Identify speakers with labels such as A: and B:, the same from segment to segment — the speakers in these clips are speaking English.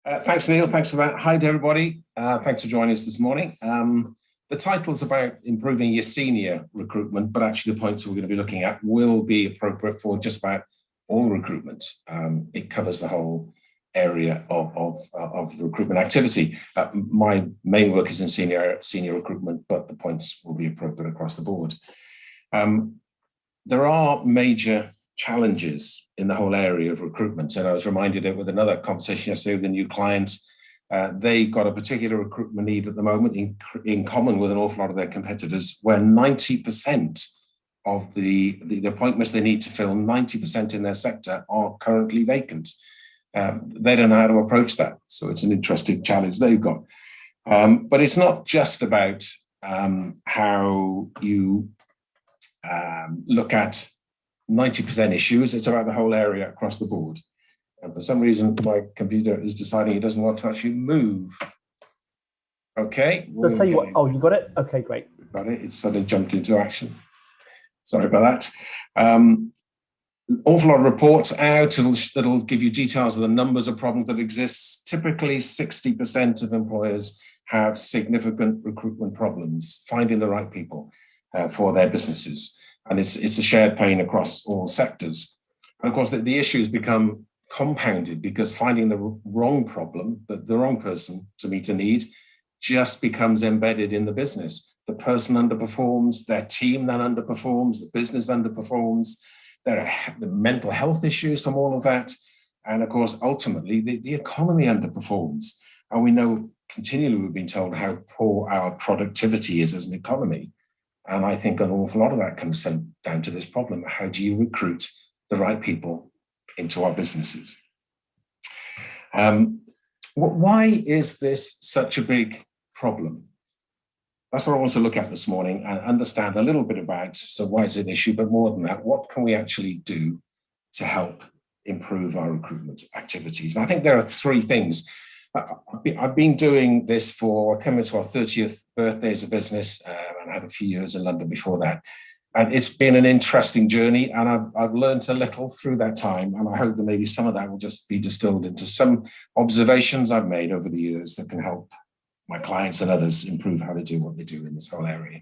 A: Thanks, Neil. Thanks for that. Hi to everybody. Thanks for joining us this morning. The title's about improving your senior recruitment, but actually the points we're going to be looking at will be appropriate for just about all recruitment. It covers the whole area of recruitment activity. My main work is in senior recruitment, but the points will be appropriate across the board. There are major challenges in the whole area of recruitment. And I was reminded it with another conversation yesterday with a new client. They've got a particular recruitment need at the moment in common with an awful lot of their competitors, where 90% of the appointments they need to fill, 90% in their sector are currently vacant. They don't know how to approach that. So it's an interesting challenge they've got. But it's not just about how you look at 90% issues, it's about the whole area across the board. And for some reason, my computer is deciding it doesn't want to actually move. Okay.
B: I'll tell you what. Oh, you got it? Okay, great.
A: Got it. It's suddenly jumped into action. Sorry about that. Awful lot of reports out that'll give you details of the numbers of problems that exist. Typically, 60% of employers have significant recruitment problems, finding the right people for their businesses. And it's a shared pain across all sectors. And of course, the issues become compounded because finding the wrong problem, the wrong person to meet a need, just becomes embedded in the business. The person underperforms, their team then underperforms, the business underperforms, there are the mental health issues from all of that. And of course, ultimately, the economy underperforms. And we know continually we've been told how poor our productivity is as an economy. And I think an awful lot of that comes down to this problem. How do you recruit the right people into our businesses? Why is this such a big problem? That's what I want to look at this morning and understand a little bit about. So why is it an issue? But more than that, what can we actually do to help improve our recruitment activities? And I think there are three things. I've been doing this coming to our 30th birthday as a business, and I had a few years in London before that. And it's been an interesting journey, and I've learned a little through that time. And I hope that maybe some of that will just be distilled into some observations I've made over the years that can help my clients and others improve how they do what they do in this whole area.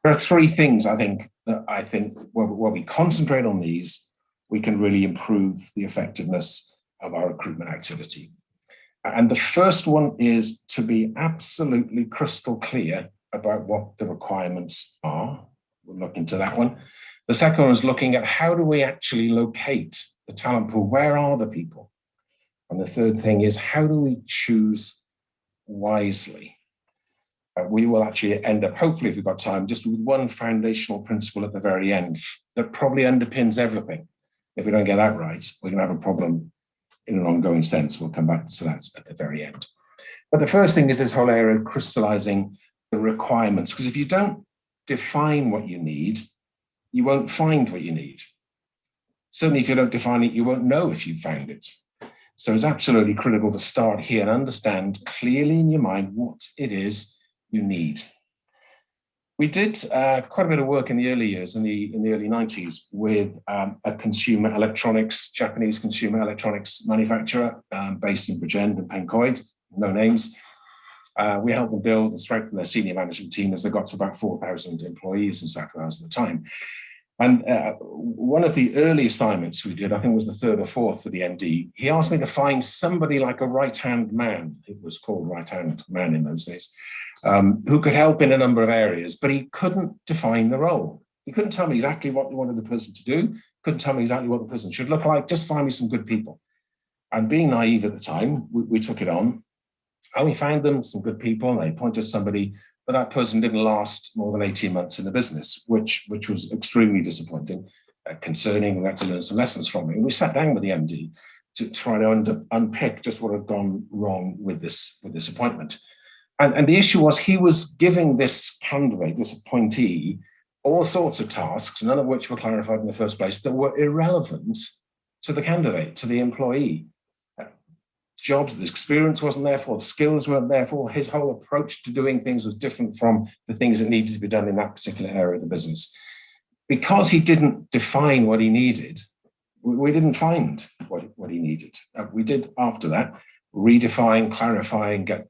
A: There are three things I think where we concentrate on these, we can really improve the effectiveness of our recruitment activity. And the first one is to be absolutely crystal clear about what the requirements are. We'll look into that one. The second one is looking at how do we actually locate the talent pool? Where are the people? And the third thing is how do we choose wisely? We will actually end up, hopefully if we've got time, just with one foundational principle at the very end that probably underpins everything. If we don't get that right, we're going to have a problem in an ongoing sense. We'll come back to that at the very end. But the first thing is this whole area of crystallizing the requirements, because if you don't define what you need, you won't find what you need. Certainly if you don't define it, you won't know if you've found it. So it's absolutely critical to start here and understand clearly in your mind what it is you need. We did quite a bit of work in the early years, in the early 90s, with a Japanese consumer electronics manufacturer based in Bridgend and Pencoed, no names. We helped them build and strengthen their senior management team as they got to about 4,000 employees in South Wales at the time. And one of the early assignments we did, I think it was the third or fourth for the MD, he asked me to find somebody like a right-hand man, it was called right-hand man in those days, who could help in a number of areas, but he couldn't define the role. He couldn't tell me exactly what he wanted the person to do, couldn't tell me exactly what the person should look like, just find me some good people. And being naive at the time, we took it on, and we found them some good people, and they appointed somebody, but that person didn't last more than 18 months in the business, which was extremely disappointing, concerning. We had to learn some lessons from it. And we sat down with the MD to try to unpick just what had gone wrong with this appointment. And the issue was he was giving this candidate, this appointee, all sorts of tasks, none of which were clarified in the first place, that were irrelevant to the candidate, to the employee. Jobs, the experience wasn't there for, the skills weren't there for, his whole approach to doing things was different from the things that needed to be done in that particular area of the business. Because he didn't define what he needed, we didn't find what he needed. We did after that, redefine, clarify, and get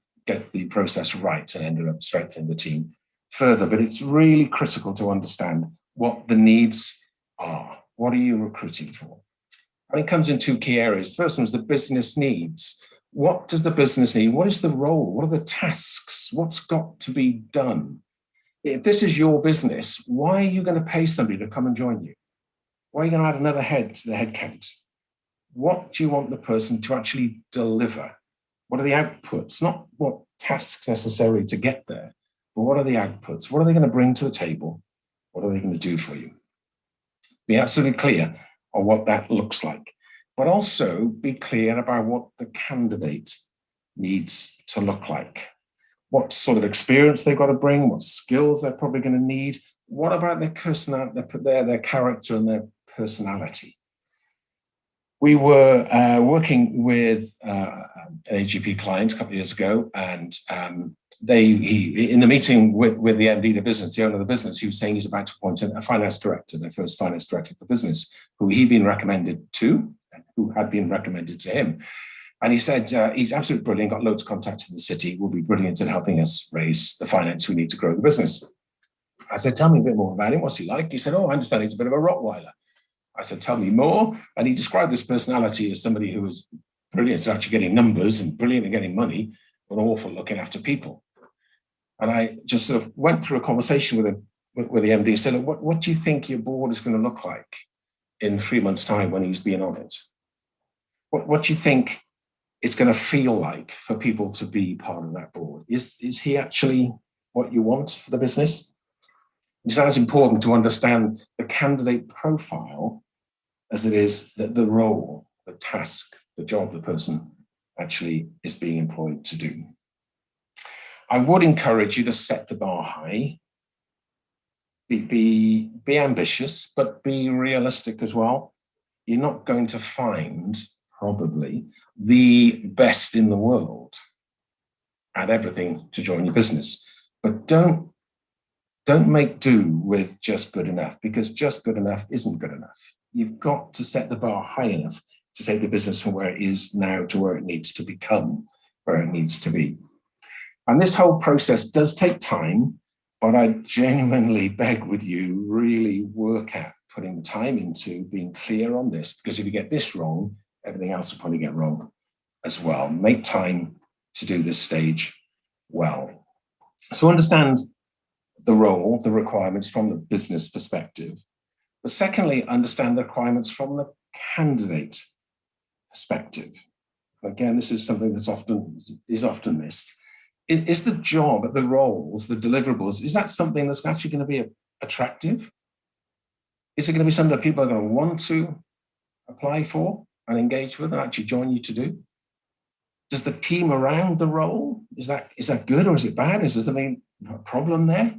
A: the process right, and ended up strengthening the team further. But it's really critical to understand what the needs are. What are you recruiting for? And it comes in two key areas. The first one is the business needs. What does the business need? What is the role? What are the tasks? What's got to be done? If this is your business, why are you going to pay somebody to come and join you? Why are you going to add another head to the head count? What do you want the person to actually deliver? What are the outputs? Not what tasks necessary to get there, but what are the outputs? What are they going to bring to the table? What are they going to do for you? Be absolutely clear on what that looks like, but also be clear about what the candidate needs to look like. What sort of experience they've got to bring, what skills they're probably going to need. What about their personality, their character and their personality? We were working with an AGP client a couple of years ago, and in the meeting with the MD of the business, the owner of the business, he was saying he's about to appoint a finance director, their first finance director of the business, who he'd been recommended to, and who had been recommended to him. And he said, he's absolutely brilliant, got loads of contacts in the city, will be brilliant in helping us raise the finance we need to grow the business. I said, tell me a bit more about him. What's he like? He said, oh, I understand he's a bit of a Rottweiler. I said, tell me more. And he described this personality as somebody who was brilliant at actually getting numbers and brilliant at getting money, but awful looking after people. And I just sort of went through a conversation with the MD and said, what do you think your board is going to look like in 3 months' time when he's been on it? What do you think it's going to feel like for people to be part of that board? Is he actually what you want for the business? It's as important to understand the candidate profile as it is the role, the task, the job the person actually is being employed to do. I would encourage you to set the bar high, be ambitious, but be realistic as well. You're not going to find probably the best in the world at everything to join your business, but don't make do with just good enough, because just good enough isn't good enough. You've got to set the bar high enough to take the business from where it is now to where it needs to become, where it needs to be. And this whole process does take time, but I genuinely beg with you, really work at putting the time into being clear on this, because if you get this wrong, everything else will probably get wrong as well. Make time to do this stage well. So understand the role, the requirements from the business perspective. But secondly, understand the requirements from the candidate perspective. Again, this is something that's often missed. Is the job, the roles, the deliverables, is that something that's actually going to be attractive? Is it going to be something that people are going to want to apply for and engage with and actually join you to do? Does the team around the role, is that good or is it bad? Is there something, a problem there?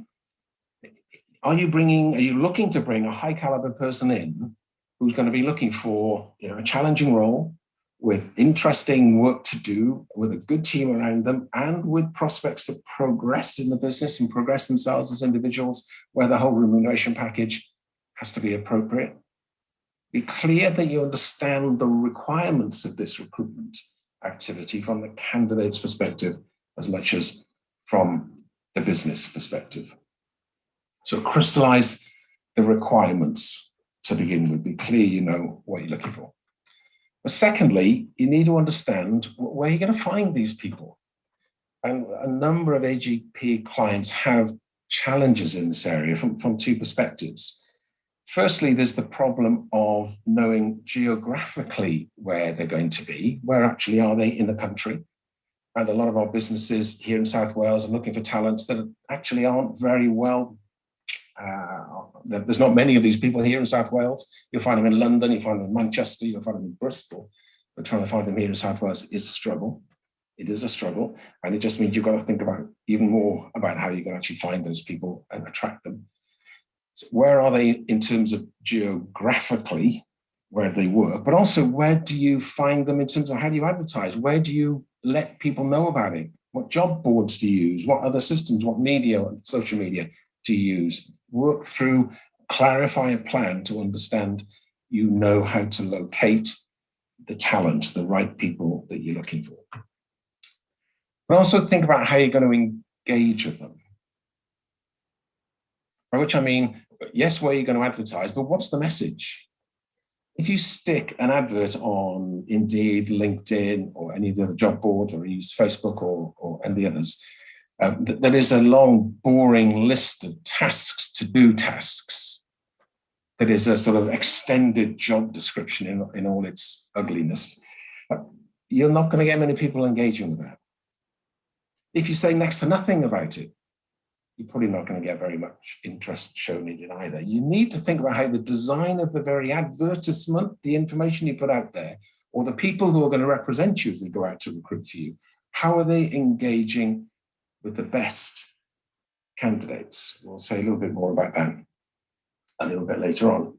A: Are you looking to bring a high caliber person in who's going to be looking for a challenging role with interesting work to do, with a good team around them, and with prospects to progress in the business and progress themselves as individuals, where the whole remuneration package has to be appropriate? Be clear that you understand the requirements of this recruitment activity from the candidate's perspective as much as from the business perspective. So crystallize the requirements to begin with. Be clear you know what you're looking for. But secondly, you need to understand where you're going to find these people. And a number of AGP clients have challenges in this area from two perspectives. Firstly, there's the problem of knowing geographically where they're going to be. Where actually are they in the country? And a lot of our businesses here in South Wales are looking for talents that actually aren't very well. There's not many of these people here in South Wales. You'll find them in London, you'll find them in Manchester, you'll find them in Bristol. But trying to find them here in South Wales is a struggle. It is a struggle. And it just means you've got to think about even more about how you can actually find those people and attract them. So where are they in terms of geographically, where they work, but also where do you find them in terms of how do you advertise? Where do you let people know about it? What job boards do you use? What other systems, what media, social media to use? Work through, clarify a plan to understand how to locate the talent, the right people that you're looking for. But also think about how you're going to engage with them. By which I mean, yes, where you're going to advertise, but what's the message? If you stick an advert on Indeed, LinkedIn, or any of the other job boards, or use Facebook or any of the others, there is a long, boring list of tasks, to-do tasks. That is a sort of extended job description in all its ugliness. You're not going to get many people engaging with that. If you say next to nothing about it, you're probably not going to get very much interest shown in it either. You need to think about how the design of the very advertisement, the information you put out there, or the people who are going to represent you as they go out to recruit for you, how are they engaging with the best candidates? We'll say a little bit more about that a little bit later on.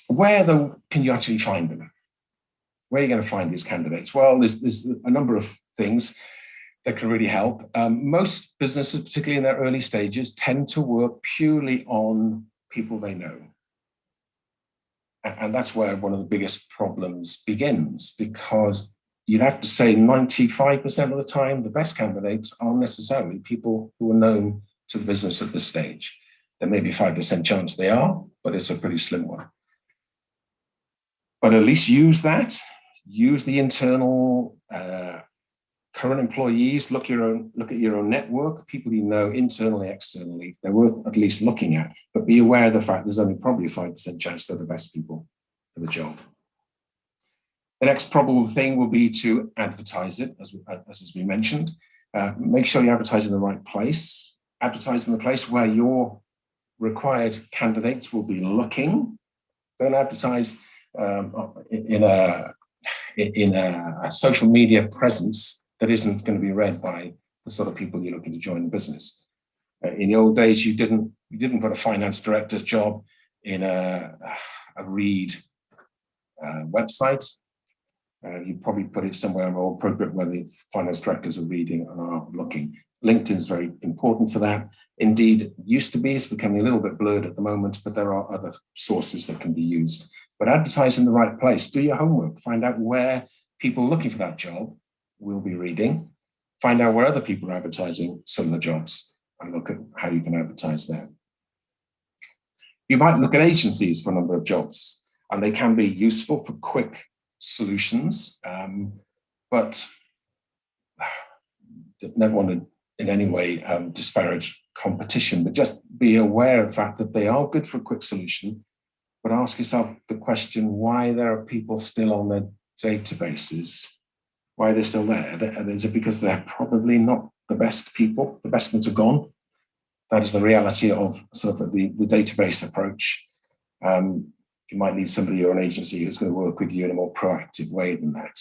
A: Where though can you actually find them? Where are you going to find these candidates? Well, there's a number of things that can really help. Most businesses, particularly in their early stages, tend to work purely on people they know. And that's where one of the biggest problems begins, because you'd have to say 95% of the time, the best candidates aren't necessarily people who are known to the business at this stage. There may be a 5% chance they are, but it's a pretty slim one. But at least use that. Use the internal current employees. Look at your own network, people you know internally, externally. They're worth at least looking at. But be aware of the fact there's only probably a 5% chance they're the best people for the job. The next probable thing will be to advertise it, as we mentioned. Make sure you advertise in the right place. Advertise in the place where your required candidates will be looking. Don't advertise in a social media presence that isn't going to be read by the sort of people you're looking to join the business. In the old days, you didn't put a finance director's job in a Reed website. You probably put it somewhere more appropriate where the finance directors are reading and are looking. LinkedIn is very important for that. Indeed, used to be, it's becoming a little bit blurred at the moment, but there are other sources that can be used. But advertise in the right place. Do your homework. Find out where people looking for that job will be reading. Find out where other people are advertising similar jobs and look at how you can advertise there. You might look at agencies for a number of jobs, and they can be useful for quick solutions, but never want to in any way disparage competition, but just be aware of the fact that they are good for a quick solution, but ask yourself the question why there are people still on their databases. Why they're still there? Is it because they're probably not the best people? The best ones are gone. That is the reality of sort of the database approach. You might need somebody or an agency who's going to work with you in a more proactive way than that.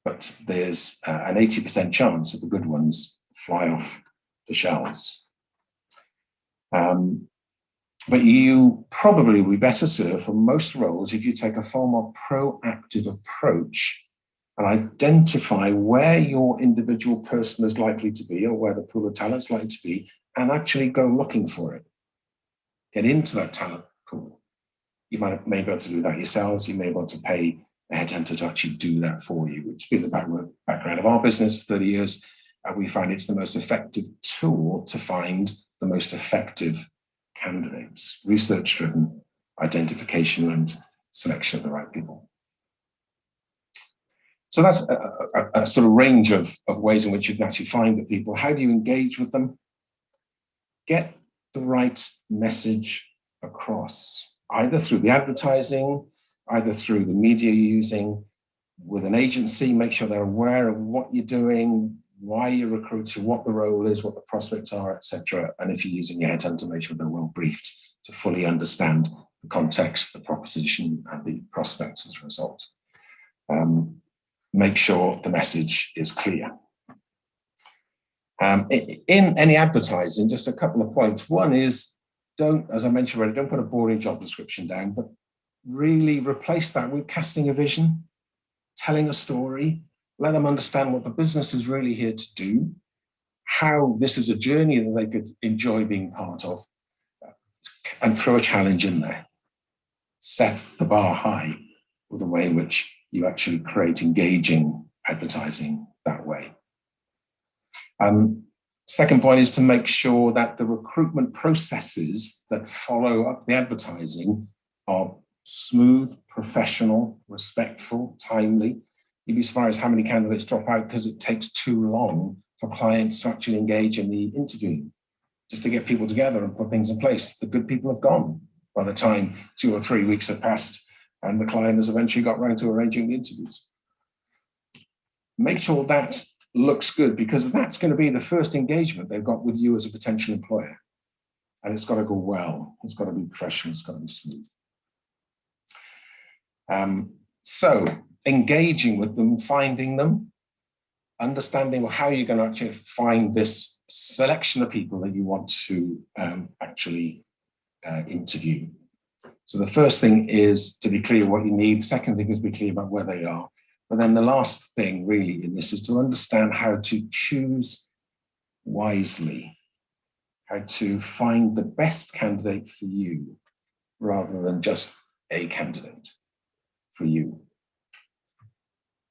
A: But there's an 80% chance that the good ones fly off the shelves. But you probably will be better served for most roles if you take a far more proactive approach and identify where your individual person is likely to be or where the pool of talent is likely to be and actually go looking for it. Get into that talent pool. You may be able to do that yourselves. You may be able to pay a headhunter to actually do that for you, which has been the background of our business for 30 years. And we find it's the most effective tool to find the most effective candidates, research-driven identification and selection of the right people. So that's a sort of range of ways in which you can actually find the people. How do you engage with them? Get the right message across, either through the advertising, either through the media you're using. With an agency, make sure they're aware of what you're doing, why you're recruiting, what the role is, what the prospects are, etc. And if you're using your headhunter, make sure they're well briefed to fully understand the context, the proposition, and the prospects as a result. Make sure the message is clear. In any advertising, just a couple of points. One is, don't, as I mentioned already, don't put a boring job description down, but really replace that with casting a vision, telling a story, let them understand what the business is really here to do, how this is a journey that they could enjoy being part of, and throw a challenge in there. Set the bar high with the way in which you actually create engaging advertising that way. Second point is to make sure that the recruitment processes that follow up the advertising are smooth, professional, respectful, timely. You'd be surprised how many candidates drop out because it takes too long for clients to actually engage in the interview, just to get people together and put things in place. The good people have gone by the time 2 or 3 weeks have passed and the client has eventually got round to arranging the interviews. Make sure that looks good, because that's going to be the first engagement they've got with you as a potential employer. And it's got to go well. It's got to be professional. It's got to be smooth. So engaging with them, finding them, understanding how you're going to actually find this selection of people that you want to actually interview. So the first thing is to be clear what you need. The second thing is be clear about where they are. But then the last thing really in this is to understand how to choose wisely, how to find the best candidate for you rather than just a candidate for you.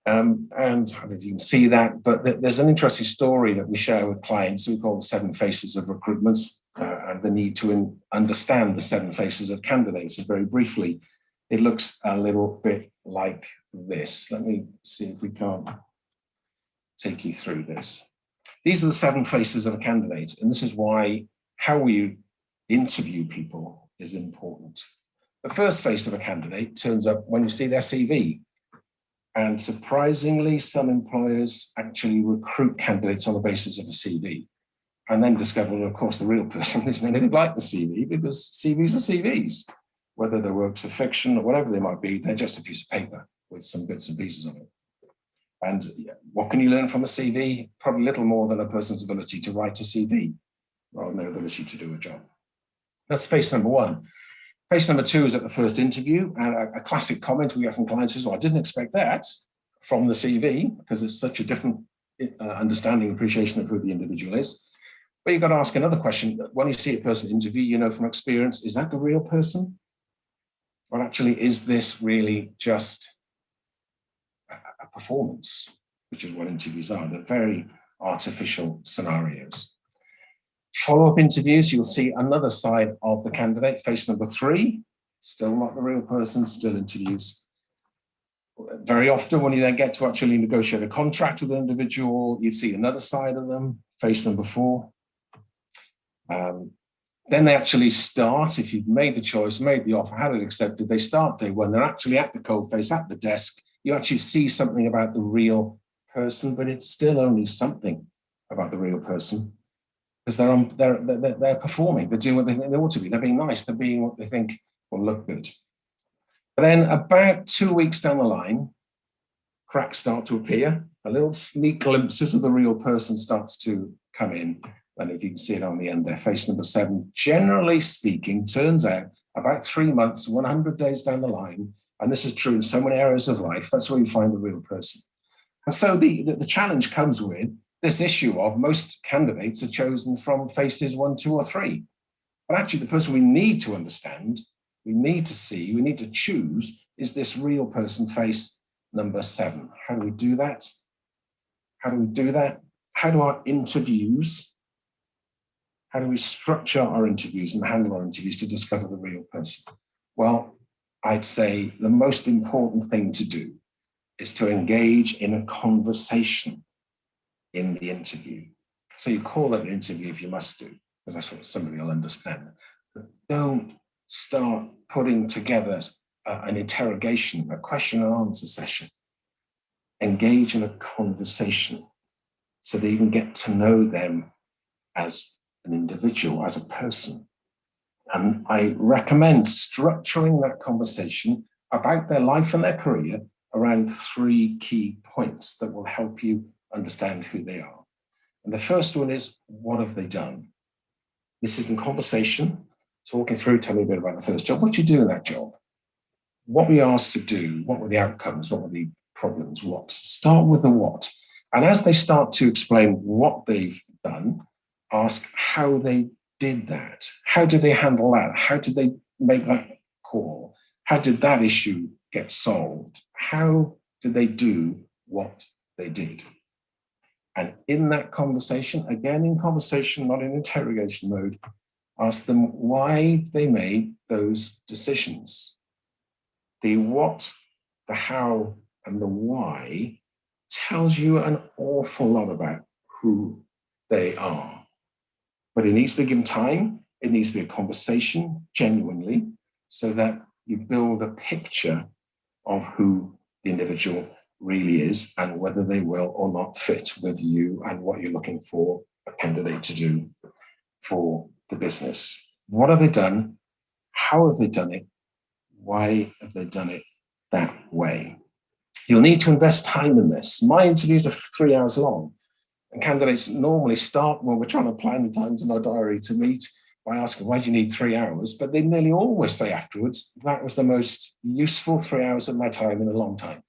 A: And I don't know if you can see that, but there's an interesting story that we share with clients we call the 7 Faces of Recruitment, and the need to understand the 7 faces of candidates. And very briefly, it looks a little bit like this. Let me see if we can't take you through this. These are the 7 faces of a candidate, and this is why how you interview people is important. The first face of a candidate turns up when you see their CV. And surprisingly, some employers actually recruit candidates on the basis of a CV and then discover, well, of course, the real person isn't anything like the CV, because CVs are CVs. Whether they're works of fiction or whatever they might be, they're just a piece of paper with some bits and pieces on it. And what can you learn from a CV? Probably little more than a person's ability to write a CV rather than their ability to do a job. That's face number 1. Face number 2 is at the first interview, and a classic comment we get from clients is, well, I didn't expect that from the CV because it's such a different understanding, appreciation of who the individual is. But you've got to ask another question. When you see a person interview, you know from experience, is that the real person? Or actually, is this really just a performance, which is what interviews are? They're very artificial scenarios. Follow-up interviews, you'll see another side of the candidate. Face number 3, still not the real person, still interviews. Very often when you then get to actually negotiate a contract with an individual, you see another side of them. Face number 4. Then they actually start, if you've made the choice, made the offer, had it accepted, they start day 1, they're actually at the coalface, at the desk. You actually see something about the real person, but it's still only something about the real person. Because they're performing, they're doing what they think they ought to be, they're being nice, they're being what they think will look good. But then about 2 weeks down the line, cracks start to appear, a little sneak glimpses of the real person starts to come in. And if you can see it on the end there, face number 7, generally speaking, turns out about 3 months, 100 days down the line, and this is true in so many areas of life, that's where you find the real person. And so the challenge comes with this issue of most candidates are chosen from faces 1, 2, or 3. But actually the person we need to understand, we need to see, we need to choose is this real person, face number 7. How do we do that? How do we do that? How do our interviews, how do we structure our interviews and handle our interviews to discover the real person? Well, I'd say the most important thing to do is to engage in a conversation in the interview. So you call it an interview if you must do, because that's what somebody will understand. But don't start putting together an interrogation, a question and answer session. Engage in a conversation so that you can get to know them as an individual, as a person. And I recommend structuring that conversation about their life and their career around 3 key points that will help you understand who they are. And the first one is, what have they done? This is in conversation, talking through, tell me a bit about the first job. What did you do in that job? What were you asked to do? What were the outcomes? What were the problems? What? Start with the what. And as they start to explain what they've done, ask how they did that. How did they handle that? How did they make that call? How did that issue get solved? How did they do what they did. And in that conversation, again in conversation, not in interrogation mode, ask them why they made those decisions. The what, the how, and the why tells you an awful lot about who they are. But it needs to be given time. It needs to be a conversation, genuinely, so that you build a picture of who the individual really is and whether they will or not fit with you and what you're looking for a candidate to do for the business. What have they done? How have they done it? Why have they done it that way? You'll need to invest time in this. My interviews are 3 hours long, and candidates normally start when we're trying to plan the times in our diary to meet by asking, why do you need 3 hours? But they nearly always say afterwards, that was the most useful 3 hours of my time in a long time.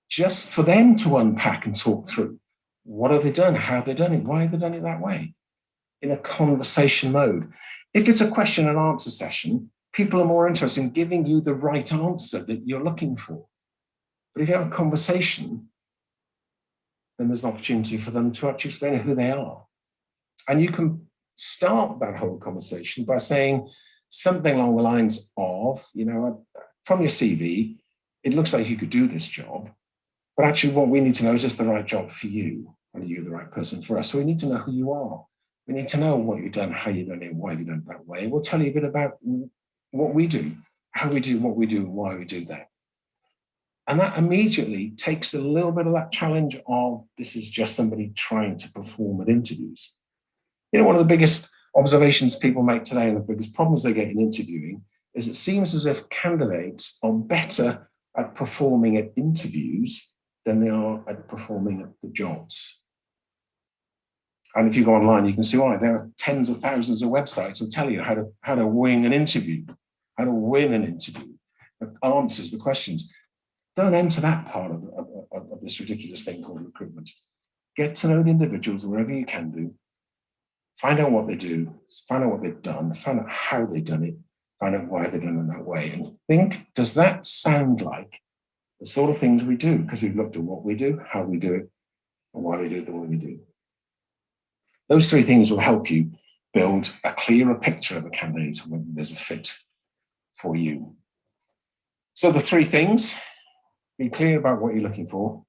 A: Just for them to unpack and talk through, what have they done? How have they done it? Why have they done it that way? In a conversation mode. If it's a question and answer session, people are more interested in giving you the right answer that you're looking for. But if you have a conversation, then there's an opportunity for them to actually explain who they are. And you can start that whole conversation by saying something along the lines of, from your CV, it looks like you could do this job, but actually what we need to know is this the right job for you? Are you the right person for us? So we need to know who you are. We need to know what you've done, how you've done it, why you've done it that way. We'll tell you a bit about what we do, how we do what we do, and why we do that. And that immediately takes a little bit of that challenge of this is just somebody trying to perform at interviews. One of the biggest observations people make today and the biggest problems they get in interviewing is it seems as if candidates are better at performing at interviews than they are at performing at the jobs. And if you go online, you can see why. There are tens of thousands of websites that tell you how to wing an interview, how to win an interview, the answers, the questions. Don't enter that part of this ridiculous thing called recruitment. Get to know the individuals wherever you can do. Find out what they do, find out what they've done, find out how they've done it, find out why they've done it that way, and think, does that sound like the sort of things we do? Because we've looked at what we do, how we do it, and why we do it the way we do. Those three things will help you build a clearer picture of the candidate and whether there's a fit for you. So the three things: be clear about what you're looking for,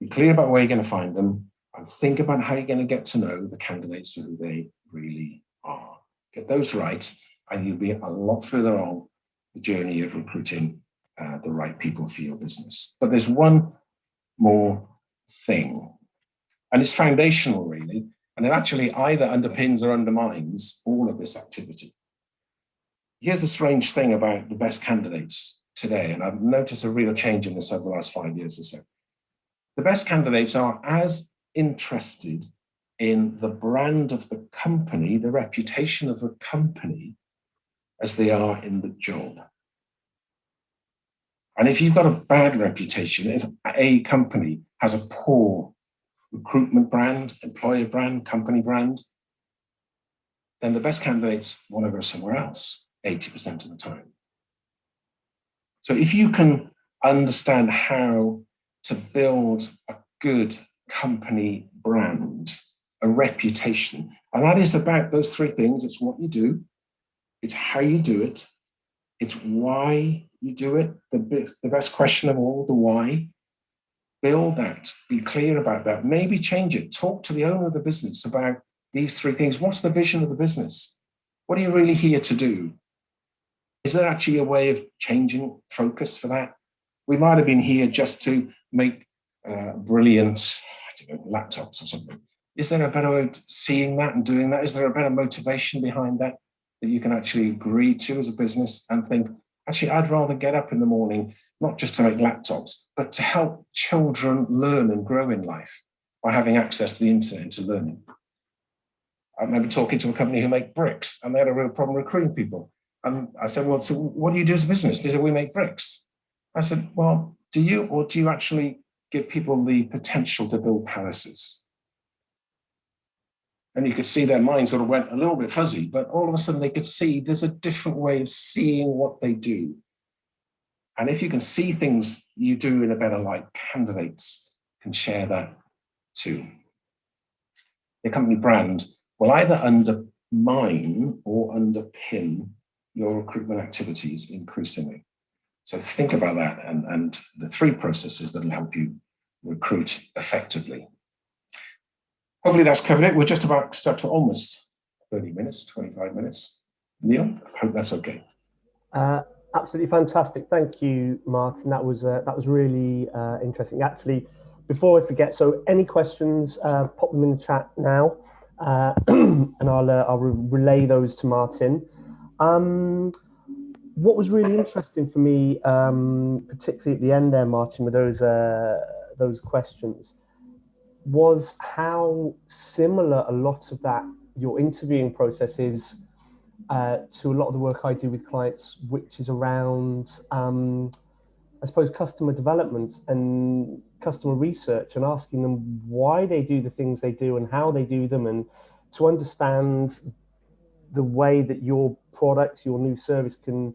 A: be clear about where you're going to find them, and think about how you're going to get to know the candidates for who they really are. Get those right, and you'll be a lot further on the journey of recruiting the right people for your business. But there's one more thing, and it's foundational, really, and it actually either underpins or undermines all of this activity. Here's the strange thing about the best candidates today, and I've noticed a real change in this over the last 5 years or so. The best candidates are as interested in the brand of the company, the reputation of the company, as they are in the job. And if you've got a bad reputation, if a company has a poor recruitment brand, employer brand, company brand, then the best candidates want to go somewhere else 80% of the time. So if you can understand how to build a good company brand, a reputation, and that is about those three things. It's what you do, it's how you do it, it's why you do it. The best question of all, the why. Build that, be clear about that, maybe change it. Talk to the owner of the business about these three things. What's the vision of the business? What are you really here to do? Is there actually a way of changing focus for that? We might have been here just to make brilliant, laptops or something. Is there a better way of seeing that and doing that? Is there a better motivation behind that you can actually agree to as a business and think, actually, I'd rather get up in the morning, not just to make laptops, but to help children learn and grow in life by having access to the internet and to learning. I remember talking to a company who make bricks, and they had a real problem recruiting people. And I said, well, so what do you do as a business? They said, we make bricks. I said, well, do you actually give people the potential to build palaces? And you could see their mind sort of went a little bit fuzzy, but all of a sudden they could see there's a different way of seeing what they do. And if you can see things you do in a better light, candidates can share that too. The company brand will either undermine or underpin your recruitment activities increasingly. So think about that and the 3 processes that will help you recruit effectively. Hopefully that's covered it. We're just about stuck to almost 30 minutes, 25 minutes. Neil, I hope that's okay.
B: Absolutely fantastic. Thank you, Martyn. That was really interesting. Actually, before I forget, so any questions, pop them in the chat now, and I'll relay those to Martyn. What was really interesting for me, particularly at the end there, Martyn, with those questions, was how similar a lot of that your interviewing process is to a lot of the work I do with clients, which is around, I suppose, customer development and customer research, and asking them why they do the things they do and how they do them, and to understand the way that your product, your new service can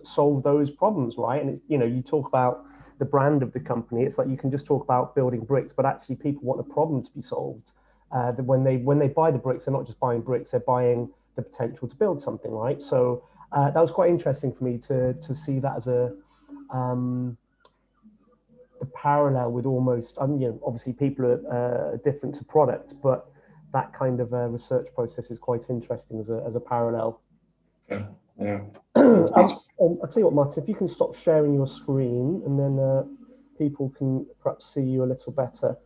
B: solve those problems, right? And it's, you talk about the brand of the company. It's like you can just talk about building bricks, but actually people want a problem to be solved. That when they buy the bricks, they're not just buying bricks; they're buying the potential to build something, right? So that was quite interesting for me to see that as a the parallel with almost, obviously people are different to product, but that kind of research process is quite interesting as a parallel.
A: Yeah.
B: I'll tell you what, Martyn, if you can stop sharing your screen, and then people can perhaps see you a little better.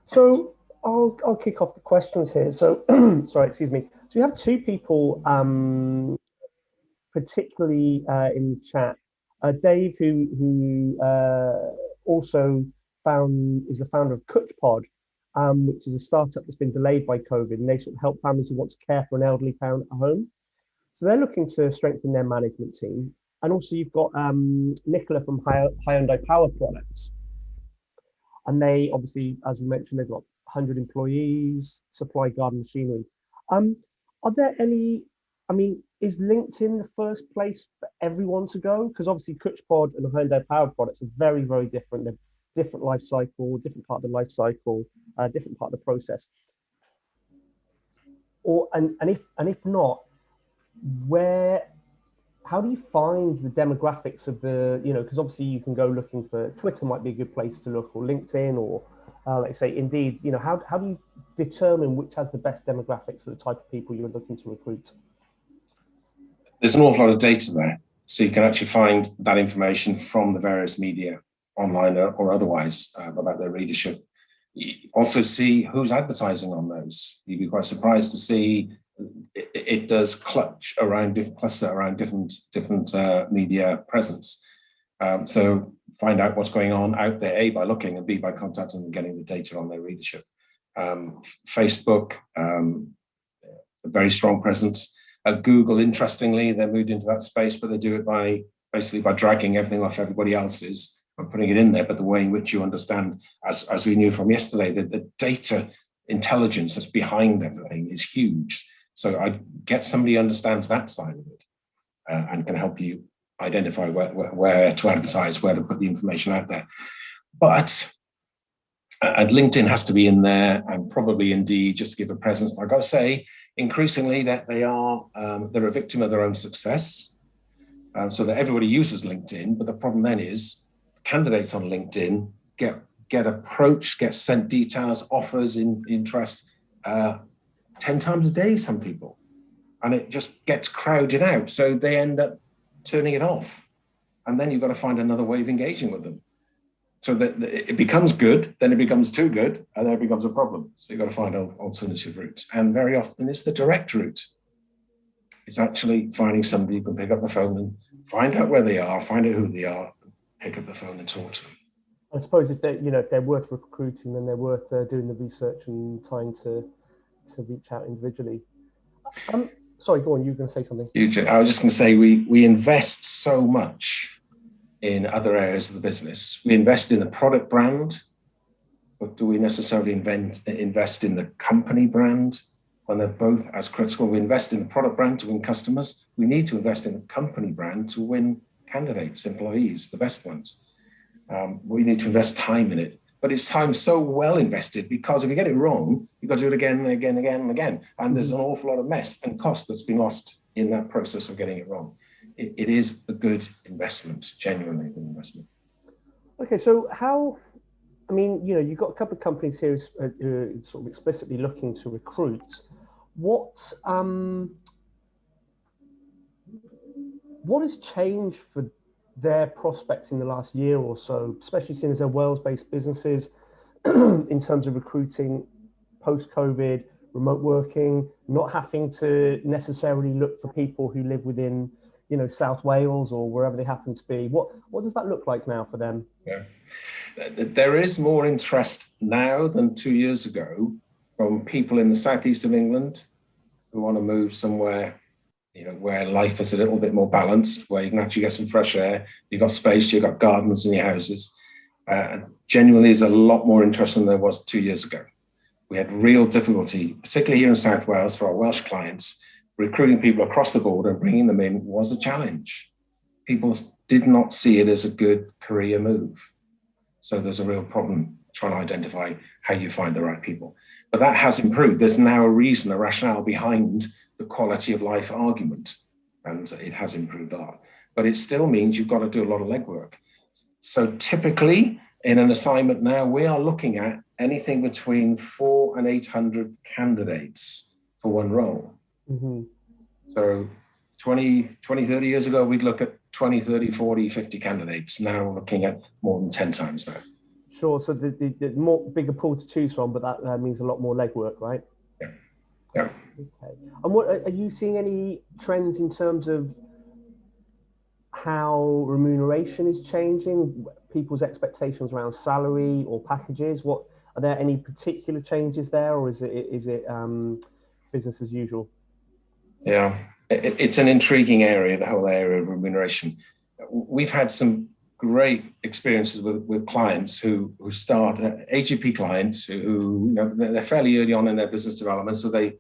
B: So I'll kick off the questions here. So, sorry, excuse me. So we have 2 people, particularly in the chat. Dave, who also is the founder of CutchPod, which is a startup that's been delayed by COVID, and they sort of help families who want to care for an elderly parent at home. So they're looking to strengthen their management team. And also you've got Nicola from Hyundai Power Products. And they obviously, as we mentioned, they've got 100 employees, supply garden machinery. Are there any, is LinkedIn the first place for everyone to go? Because obviously CutchPod and Hyundai Power Products are very, very different. They're different life cycle, different part of the life cycle, different part of the process. And if not, how do you find the demographics of the, because obviously you can go looking for, Twitter might be a good place to look, or LinkedIn, or like say Indeed, how do you determine which has the best demographics for the type of people you're looking to recruit?
A: There's an awful lot of data there. So you can actually find that information from the various media, online or otherwise, about their readership. You also see who's advertising on those. You'd be quite surprised to see it does cluster around different media presence. So find out what's going on out there, A, by looking, and B, by contacting and getting the data on their readership. Facebook, a very strong presence. Google, interestingly, they moved into that space, but they do it basically by dragging everything off everybody else's and putting it in there. But the way in which you understand, as we knew from yesterday, the data intelligence that's behind everything is huge. So I'd get somebody who understands that side of it and can help you identify where to advertise, where to put the information out there. But and LinkedIn has to be in there, and probably Indeed, just to give a presence. But I've got to say, increasingly that they're a victim of their own success. So that everybody uses LinkedIn, but the problem then is candidates on LinkedIn get approached, get sent details, offers, interest 10 times a day, some people, and it just gets crowded out. So they end up turning it off, and then you've got to find another way of engaging with them. So that it becomes good, then it becomes too good, and then it becomes a problem. So you've got to find alternative routes. And very often it's the direct route. It's actually finding somebody who can pick up the phone and find out where they are, find out who they are, pick up the phone and talk to them.
B: I suppose if they're worth recruiting, then they're worth doing the research and trying to reach out individually. Sorry, go on, you were going to say something.
A: I was just going to say we invest so much in other areas of the business. We invest in the product brand, but do we necessarily invest in the company brand when they're both as critical? We invest in the product brand to win customers. We need to invest in the company brand to win candidates, employees, the best ones. We need to invest time in it. But it's time so well invested, because if you get it wrong, you've got to do it again and again and again and again. And there's an awful lot of mess and cost that's been lost in that process of getting it wrong. It is a good investment, genuinely a good investment.
B: Okay, so how, I mean, you know, you've got a couple of companies here who are sort of explicitly looking to recruit. What has changed for their prospects in the last year or so, especially seeing as they're Wales-based businesses, in terms of recruiting post-COVID, remote working, not having to necessarily look for people who live within, you know, South Wales or wherever they happen to be? What does that look like now for them?
A: Yeah. There is more interest now than 2 years ago from people in the southeast of England who want to move somewhere, you know, where life is a little bit more balanced, where you can actually get some fresh air. You've got space, you've got gardens in your houses. Genuinely, there's a lot more interest than there was 2 years ago. We had real difficulty, particularly here in South Wales, for our Welsh clients. Recruiting people across the border and bringing them in was a challenge. People did not see it as a good career move. So there's a real problem trying to identify how you find the right people. But that has improved. There's now a reason, a rationale behind the quality of life argument, and it has improved a lot. But it still means you've got to do a lot of legwork. So typically, in an assignment now, we are looking at anything between 400 and 800 candidates for one role. Mm-hmm. So 20, 30 years ago, we'd look at 20, 30, 40, 50 candidates. Now we're looking at more than 10 times that.
B: Sure. So the more bigger pool to choose from, but that means a lot more legwork, right?
A: Yeah. Yeah.
B: Okay. And what are you seeing any trends in terms of how remuneration is changing, people's expectations around salary or packages? What are there any particular changes there, or is it business as usual?
A: Yeah, it's an intriguing area, the whole area of remuneration. We've had some great experiences with clients who start, AGP clients who, you know, they're fairly early on in their business development. So they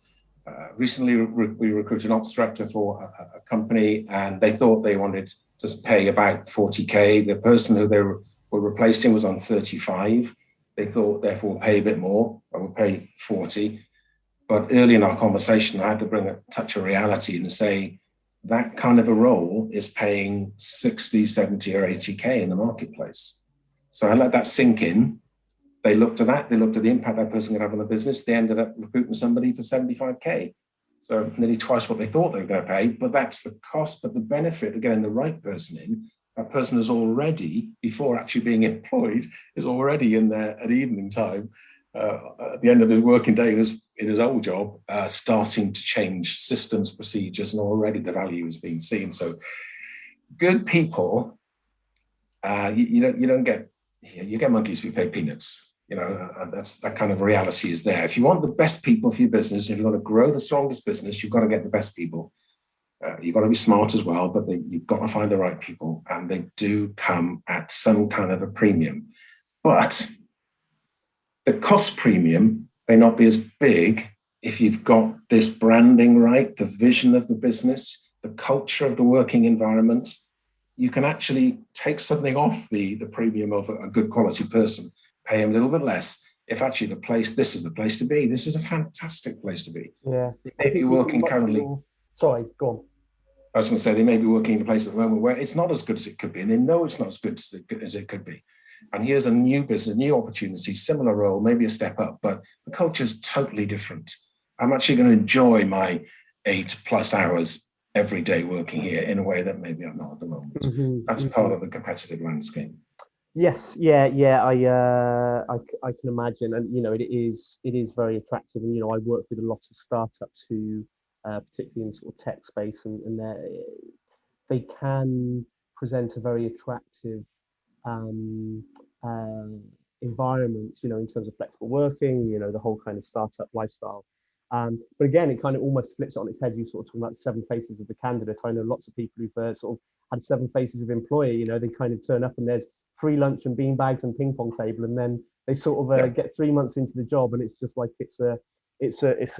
A: recently we recruited an ops director for a company, and they thought they wanted to pay about 40K. The person who they were replacing was on 35. They thought, therefore, we'll pay a bit more, or we'll pay 40. But early in our conversation, I had to bring a touch of reality and say that kind of a role is paying 60, 70 or 80K in the marketplace. So I let that sink in. They looked at that. They looked at the impact that person could have on the business. They ended up recruiting somebody for 75K. So nearly twice what they thought they were going to pay. But that's the cost. But the benefit of getting the right person in, that person is already, before actually being employed, is already in there at evening time. At the end of his working day in his old job, starting to change systems, procedures, and already the value is being seen. So good people, you get monkeys if you pay peanuts. You know, that's that kind of reality is there. If you want the best people for your business, if you want to grow the strongest business, you've got to get the best people. You've got to be smart as well, but you've got to find the right people, and they do come at some kind of a premium. But the cost premium may not be as big if you've got this branding right, the vision of the business, the culture of the working environment. You can actually take something off the premium of a good quality person, pay them a little bit less. If actually this is the place to be. This is a fantastic place to be.
B: Yeah.
A: They may be working currently.
B: Sorry, go on.
A: I was going to say they may be working in a place at the moment where it's not as good as it could be, and they know it's not as good as it could be. And here's a new business, new opportunity, similar role, maybe a step up, but the culture is totally different. I'm actually going to enjoy my 8+ hours every day working here in a way that maybe I'm not at the moment. Mm-hmm. That's part of the competitive landscape.
B: Yes, yeah. I can imagine, and you know, it is very attractive. And you know, I work with a lot of startups who, particularly in sort of tech space, and they can present a very attractive environment, you know, in terms of flexible working, you know, the whole kind of startup lifestyle. But again, it kind of almost flips it on its head. You sort of talking about 7 faces of the candidate. I know lots of people who've sort of had 7 faces of employer. You know, they kind of turn up and there's free lunch and bean bags and ping pong table, and then they sort of get 3 months into the job, and it's just like it's a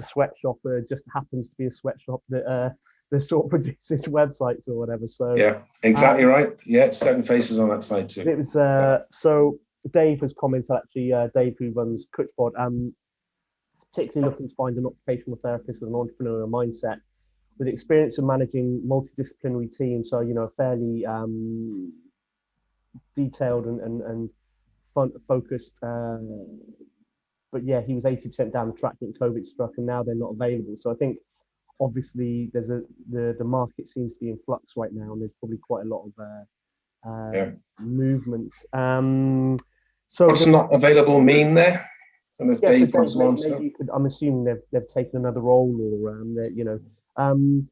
B: sweatshop. Just happens to be a sweatshop that the sort of produces websites or whatever. So
A: Yeah, exactly right. Yeah, 7 faces on that side too.
B: it was so Dave has commented actually. Dave, who runs CoachPod, particularly looking to find an occupational therapist with an entrepreneurial mindset, with experience of managing multidisciplinary teams. So a fairly detailed and focused. But yeah, he was 80% down the track when COVID struck, and now they're not available. So I think obviously the market seems to be in flux right now, and there's probably quite a lot of movement. So
A: what's not available mean there? And if
B: yeah, so
A: Dave
B: Dave,
A: wants to answer.
B: maybe you could. I'm assuming they've taken another role, or um,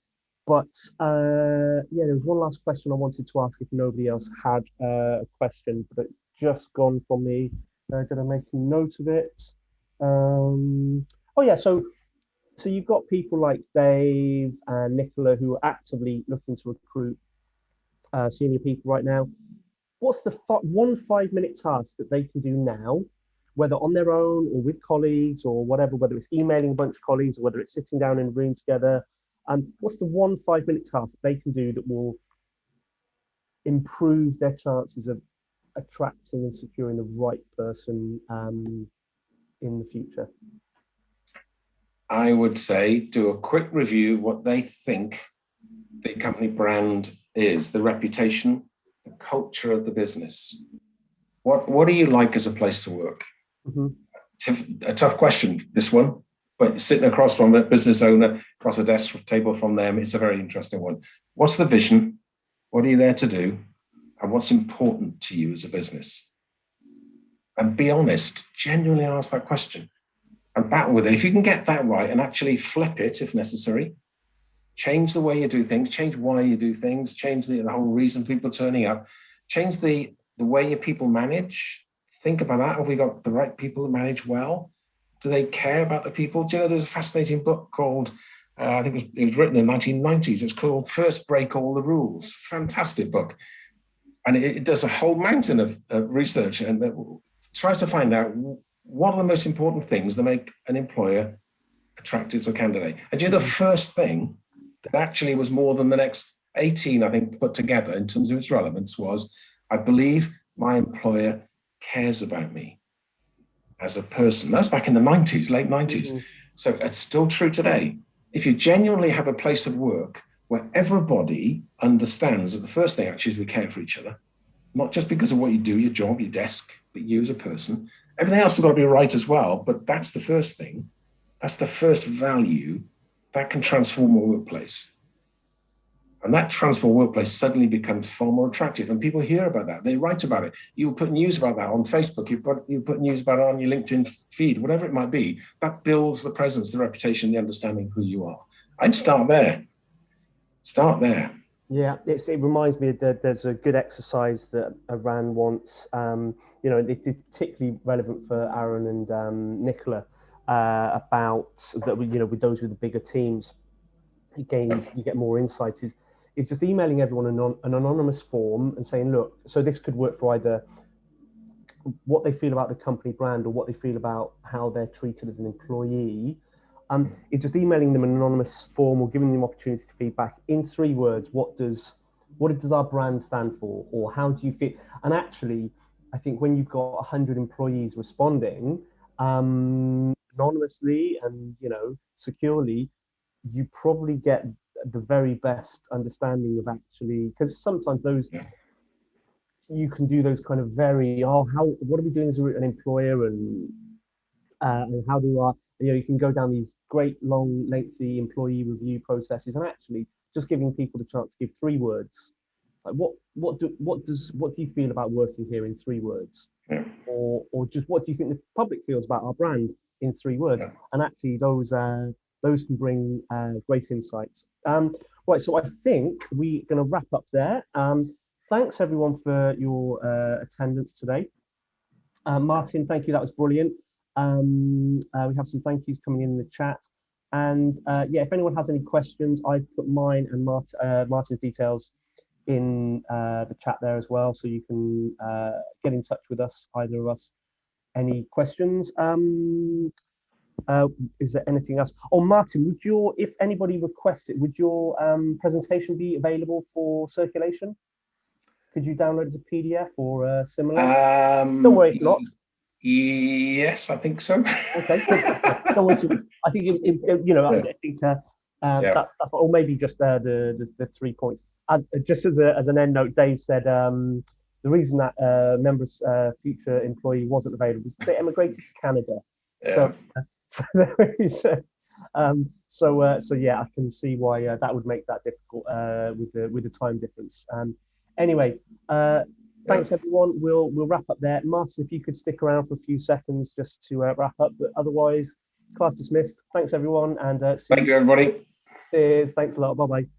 B: but yeah, there was one last question I wanted to ask if nobody else had a question, but it's just gone from me. Did I make a note of it? Oh yeah, so you've got people like Dave and Nicola who are actively looking to recruit senior people right now. What's the one 5-minute task that they can do now, whether on their own or with colleagues or whatever, whether it's emailing a bunch of colleagues or whether it's sitting down in a room together? And what's the one 5-minute task they can do that will improve their chances of attracting and securing the right person in the future?
A: I would say do a quick review of what they think the company brand is, the reputation, the culture of the business. What do you like as a place to work?
B: Mm-hmm.
A: A tough question, this one, but sitting across from a business owner, across a desk table from them, it's a very interesting one. What's the vision? What are you there to do? And what's important to you as a business? And be honest, genuinely ask that question and battle with it. If you can get that right and actually flip it if necessary, change the way you do things, change why you do things, change the whole reason people are turning up, change the way your people manage. Think about that. Have we got the right people to manage well? Do they care about the people? Do you know, there's a fascinating book called, I think it was written in the 1990s. It's called First Break All the Rules. Fantastic book. And it does a whole mountain of research and tries to find out what are the most important things that make an employer attracted to a candidate. And you know, the first thing that actually was more than the next 18, I think, put together in terms of its relevance was, I believe my employer cares about me as a person. That was back in the 90s, late 90s. Mm-hmm. So it's still true today. If you genuinely have a place of work where everybody understands that the first thing actually is we care for each other, not just because of what you do, your job, your desk, but you as a person. Everything else has got to be right as well, but that's the first thing. That's the first value that can transform a workplace. And that transformed workplace suddenly becomes far more attractive. And people hear about that. They write about it. You'll put news about that on Facebook. You put news about it on your LinkedIn feed, whatever it might be. That builds the presence, the reputation, the understanding of who you are. I'd start there. Start there.
B: Yeah, it reminds me that there's a good exercise that I ran once. It's particularly relevant for Aaron and Nicola about that. With those with the bigger teams, again, you get more insights. Is just emailing everyone an anonymous form and saying, look, so this could work for either what they feel about the company brand or what they feel about how they're treated as an employee. It's just emailing them an anonymous form or giving them opportunity to feedback in 3 words. What does our brand stand for, or how do you feel? And actually, I think when you've got 100 employees responding anonymously and securely, you probably get the very best understanding of actually, because sometimes those you can do those kind of very what are we doing as an employer, and how do I, you can go down these great long lengthy employee review processes, and actually just giving people the chance to give 3 words, like what do you feel about working here in 3 words, or just what do you think the public feels about our brand in 3 words, and actually those can bring great insights. Right, so I think we're going to wrap up there. Thanks everyone for your attendance today. Martyn, thank you. That was brilliant. We have some thank yous coming in the chat. And if anyone has any questions, I've put mine and Martyn's details in the chat there as well. So you can get in touch with us, either of us, any questions. Is there anything else? Oh, Martyn, would your, if anybody requests it, would your presentation be available for circulation? Could you download it as a PDF or similar? Don't worry if not.
A: Yes, I think so.
B: Okay, good. Don't worry I think you know.
A: Yeah.
B: I think
A: Yeah.
B: that's or maybe just the 3 points. As just as an end note, Dave said the reason that member's future employee wasn't available was they emigrated to Canada.
A: Yeah.
B: So there is. So yeah, I can see why that would make that difficult with the time difference. Anyway, thanks everyone. We'll wrap up there. Martyn, if you could stick around for a few seconds just to wrap up, but otherwise, class dismissed. Thanks everyone, and see
A: Thank you, everybody.
B: Cheers. Thanks a lot. Bye bye.